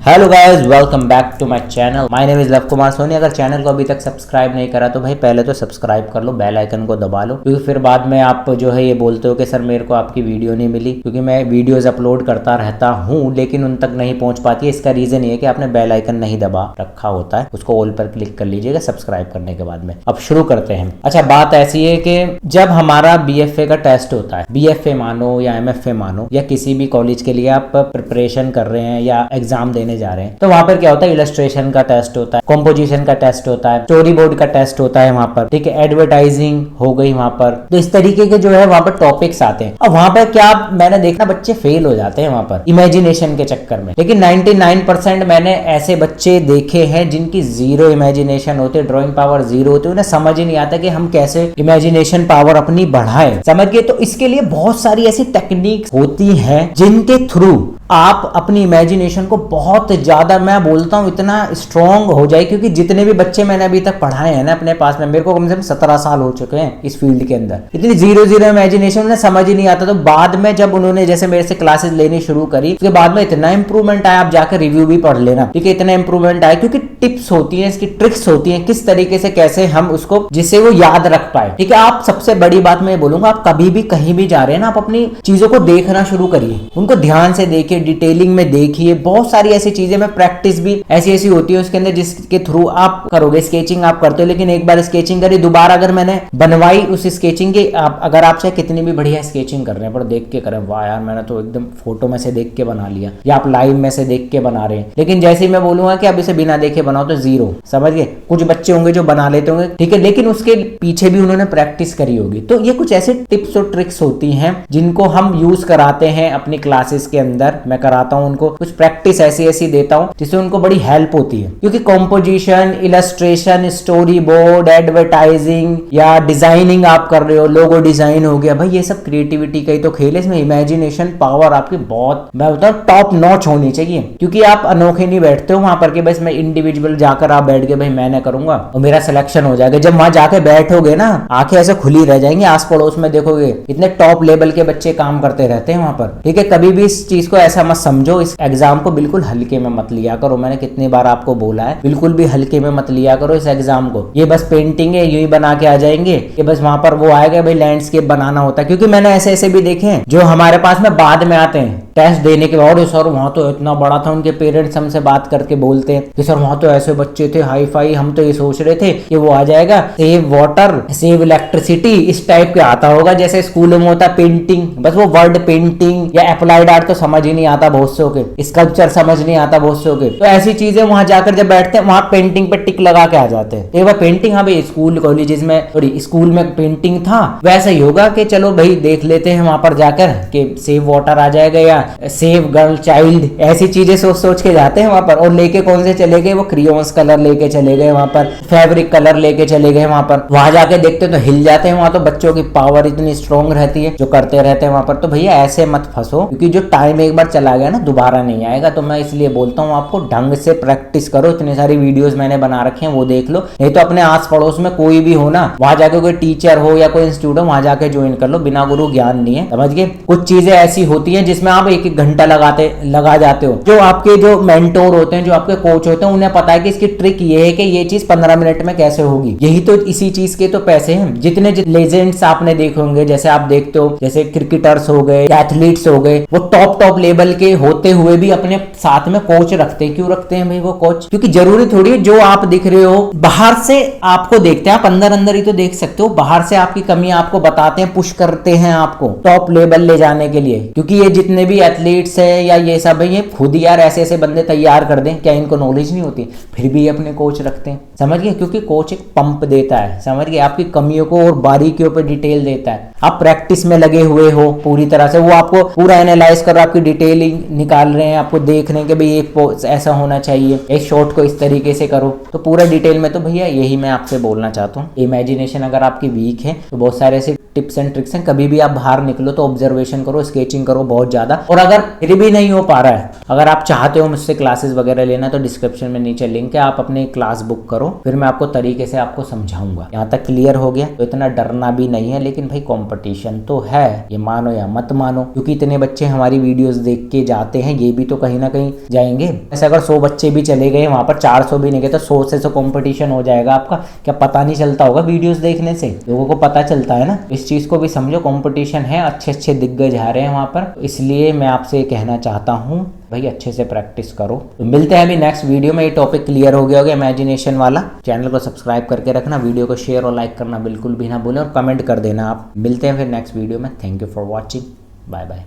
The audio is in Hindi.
Hello guys, welcome back to my channel. My name is Lav Kumar Soni. अगर चैनल को अभी तक सब्सक्राइब नहीं करा तो भाई पहले तो सब्सक्राइब कर लो, बेल आइकन को दबा लो, क्योंकि फिर बाद में आप जो है ये बोलते हो कि सर मेरे को आपकी वीडियो नहीं मिली, क्योंकि मैं वीडियोस अपलोड करता रहता हूँ लेकिन उन तक नहीं पहुंच पाती है। इसका रीजन ये है कि आपने बेल आइकन नहीं दबा रखा होता है, उसको ऑल पर क्लिक कर लीजिएगा सब्सक्राइब करने के बाद में। अब शुरू करते हैं। अच्छा, बात ऐसी है कि जब हमारा BFA का टेस्ट होता है, BFA मानो या MFA मानो या किसी भी कॉलेज के लिए आप प्रिपरेशन कर रहे हैं या एग्जाम देने जा रहे हैं, तो वहां पर क्या होता है, इलस्ट्रेशन का टेस्ट होता है, कॉम्पोजिशन का टेस्ट होता है, स्टोरी बोर्ड का टेस्ट होता है वहां पर, ठीक है, एडवर्टाइजिंग हो गई वहां पर। तो इस तरीके के जो है वहां पर टॉपिक्स आते हैं। और वहां पर क्या मैंने देखा, बच्चे फेल हो जाते हैं वहां पर इमेजिनेशन के चक्कर में। लेकिन 99% मैंने ऐसे बच्चे देखे हैं जिनकी जीरो इमेजिनेशन होती है, ड्राइंग पावर जीरो होती है, उन्हें समझ ही नहीं आता कि हम कैसे इमेजिनेशन पावर अपनी बढ़ाएं, समझ गए। तो इसके लिए बहुत सारी ऐसी टेक्निक्स होती हैं जिनके थ्रू आप अपनी इमेजिनेशन को बहुत ज्यादा, मैं बोलता हूं इतना स्ट्रॉन्ग हो जाए। क्योंकि जितने भी बच्चे मैंने अभी तक पढ़ाए हैं ना अपने पास में, मेरे को कम से कम 17 साल हो चुके हैं इस फील्ड के अंदर, इतनी जीरो इमेजिनेशन उन्हें समझ ही नहीं आता। तो बाद में जब उन्होंने जैसे मेरे से क्लासेस लेनी शुरू करी, उसके बाद में इतना इंप्रूवमेंट आया, आप जाकर रिव्यू भी पढ़ लेना, ठीक है, इतना इंप्रूवमेंट आया। क्योंकि टिप्स होती है, इसकी ट्रिक्स होती है, किस तरीके से कैसे हम उसको, जिससे वो याद रख पाए, ठीक है। आप सबसे बड़ी बात मैं बोलूंगा, आप कभी भी कहीं भी जा रहे हैं ना, आप अपनी चीजों को देखना शुरू करिए, उनको ध्यान से देखिए, डिटेलिंग में देखिए। बहुत सारी ऐसी चीजें, मैं प्रैक्टिस भी ऐसी होती है उसके अंदर जिसके थ्रू आप करोगे। स्केचिंग आप करते हो, लेकिन एक बार स्केचिंग करी, दोबारा अगर मैंने बनवाई उस स्केचिंग की, आप अगर आप चाहे कितनी भी बढ़िया स्केचिंग कर रहे हैं पर देख के करें, वाह यार मैंने तो एकदम फोटो में से देख के बना लिया, या आप लाइव में से देख के बना रहे हैं, लेकिन जैसे ही मैं बोलूंगा कि आप इसे बिना देखे बनाओ तो जीरो, समझ गए। कुछ बच्चे होंगे जो बना लेते होंगे, ठीक है, लेकिन उसके पीछे भी उन्होंने प्रैक्टिस करी होगी। तो ये कुछ ऐसे टिप्स और ट्रिक्स होती हैं जिनको हम यूज कराते हैं अपनी क्लासेस के अंदर। मैं कराता हूं उनको, कुछ प्रैक्टिस ऐसी देता हूं जिससे उनको बड़ी हेल्प होती है। क्योंकि composition, illustration, story board, advertising या डिजाइनिंग आप कर रहे हो, लोगो डिजाइन हो गया, भाई ये सब क्रिएटिविटी का ही तो खेल है। इसमें इमेजिनेशन पावर आपकी बहुत, मैं बताऊं, टॉप नॉच होनी चाहिए। क्योंकि आप अनोखे नहीं बैठते हो वहां पर कि बस मैं इंडिविजुअल जाकर आप बैठ गए भाई मैंने करूंगा और मेरा सिलेक्शन हो जाएगा। जब वहां जाके बैठोगे ना, आंखें ऐसे खुली रह जाएंगी, आस पड़ोस में देखोगे इतने टॉप लेवल के बच्चे काम करते रहते हैं वहां पर, ठीक है। कभी भी इस चीज को ऐसा मत समझो, इस एग्जाम को बिल्कुल हल्के में मत लिया करो। मैंने कितनी बार आपको बोला है, बिल्कुल भी हल्के में मत लिया करो इस एग्जाम को। ये बस पेंटिंग है, यूं ही बना के आ जाएंगे, ये बस वहां पर वो आएगा भाई लैंडस्केप बनाना होता है। क्योंकि मैंने ऐसे भी देखे हैं जो हमारे पास में बाद में आते हैं टेस्ट देने के बाद, सर वहां तो इतना बड़ा था, उनके पेरेंट्स हमसे बात करके बोलते हैं कि सर वहां तो ऐसे बच्चे थे हाई फाई, हम तो ये सोच रहे थे कि वो आ जाएगा सेव वाटर सेव इलेक्ट्रिसिटी, इस टाइप के आता होगा जैसे स्कूलों में होता पेंटिंग, बस वो वर्ड पेंटिंग या अप्लाइड आर्ट तो समझ ही नहीं आता बहुत से के, स्कल्पचर समझ नहीं आता बहुत से के। तो ऐसी चीजें वहां जाकर जब बैठते हैं, वहां पेंटिंग पे टिक लगा के आ जाते हैं। एक बार पेंटिंग, हाँ भाई स्कूल कॉलेजेस में, सॉरी स्कूल में पेंटिंग था, वैसा ही होगा कि चलो भाई देख लेते हैं वहां पर जाकर कि सेव वाटर आ जाएगा या सेव गर्ल चाइल्ड, ऐसी चीजें सोच सोच के जाते हैं वहां पर। और लेके कौन से चले गए, वो क्रियोन्स कलर लेके चले गए वहां पर, फैब्रिक कलर लेके चले गए वहां पर। वहां जाके देखते तो हिल जाते हैं। वहां तो बच्चों की पावर इतनी स्ट्रॉन्ग रहती है जो करते रहते हैं वहां पर। तो भैया ऐसे मत फंसो, क्योंकि जो टाइम एक बार चला गया ना दोबारा नहीं आएगा। तो मैं इसलिए बोलता हूँ आपको ढंग से प्रैक्टिस करो। इतनी सारी वीडियोस मैंने बना रखे हैं, वो देख लो। नहीं तो अपने आस पड़ोस में कोई भी हो ना, वहां जाके कोई टीचर हो या कोई इंस्टीट्यूट हो, वहां जाके ज्वाइन कर लो। बिना गुरु ज्ञान नहीं है, समझ गए। कुछ चीजें ऐसी होती हैं जिसमें आप एक घंटा लगा जाते हो। जो आपके जो मेंटोर होते हैं, जो आपके कोच होते हैं, उन्हें पता है कि इसकी ट्रिक ये है कि ये चीज 15 मिनट में कैसे होगी। यही तो इसी चीज के तो पैसे हैं। जितने लेजेंड्स आपने देखे होंगे, जैसे आप देखते हो जैसे क्रिकेटर्स हो गए, एथलीट्स हो गए, वो टॉप लेवल के होते हुए भी अपने साथ में कोच रखते हैं। क्यों रखते हैं भाई वो कोच? क्योंकि जरूरी थोड़ी है जो आप दिख रहे हो बाहर से आपको देखते हैं, आप अंदर ही तो देख सकते हो। बाहर से आपकी कमी आपको बताते हैं, पुश करते हैं आपको टॉप लेवल ले जाने के लिए। क्योंकि ये जितने भी एथलीट्स है या ये सब है, ये खुद यार ऐसे बंदे तैयार कर दें, क्या इनको नॉलेज नहीं होती? फिर भी अपने कोच रखते हैं, समझ गए। क्योंकि कोच एक पंप देता है, समझ गए, आपकी कमियों को और बारीकियों पर डिटेल देता है। आप प्रैक्टिस में लगे हुए हो पूरी तरह से, वो आपको पूरा एनालाइज कर, आपकी डिटेलिंग निकाल रहे हैं, आपको देख रहे हैं कि भाई एक ऐसा होना चाहिए, एक शॉट को इस तरीके से करो, तो पूरा डिटेल में। तो भैया यही मैं आपसे बोलना चाहता हूँ, इमेजिनेशन अगर आपकी वीक है तो बहुत सारे ऐसे टिप्स एंड ट्रिक्स हैं। कभी भी आप बाहर निकलो तो ऑब्जर्वेशन करो, स्केचिंग करो बहुत ज़्यादा। और अगर फिर भी नहीं हो पा रहा है, अगर आप चाहते हो मुझसे क्लासेस वगैरह लेना, तो डिस्क्रिप्शन में नीचे लिंक है, आप अपनी क्लास बुक करो, फिर मैं आपको तरीके से आपको समझाऊंगा। यहाँ तक क्लियर हो गया? तो इतना डरना भी नहीं है, लेकिन भाई कंपटीशन तो है, ये मानो या मत मानो, क्योंकि इतने बच्चे हमारी वीडियोस देख के जाते हैं, ये भी तो कहीं ना कहीं जाएंगे। ऐसे अगर 100 बच्चे भी चले गए वहां पर 400 भी नहीं गए, तो 100 से तो कंपटीशन हो जाएगा आपका। क्या पता नहीं चलता होगा? वीडियोस देखने से लोगों को पता चलता है ना। इस चीज को भी समझो, कंपटीशन है, अच्छे अच्छे दिग्गज आ रहे हैं वहां पर। इसलिए मैं आपसे कहना चाहता हूँ भाई अच्छे से प्रैक्टिस करो। तो मिलते हैं अभी नेक्स्ट वीडियो में। ये टॉपिक क्लियर हो गया होगा इमेजिनेशन वाला। चैनल को सब्सक्राइब करके रखना, वीडियो को शेयर और लाइक करना बिल्कुल भी ना भूलें, और कमेंट कर देना आप। मिलते हैं फिर नेक्स्ट वीडियो में। Thank you for watching, bye bye.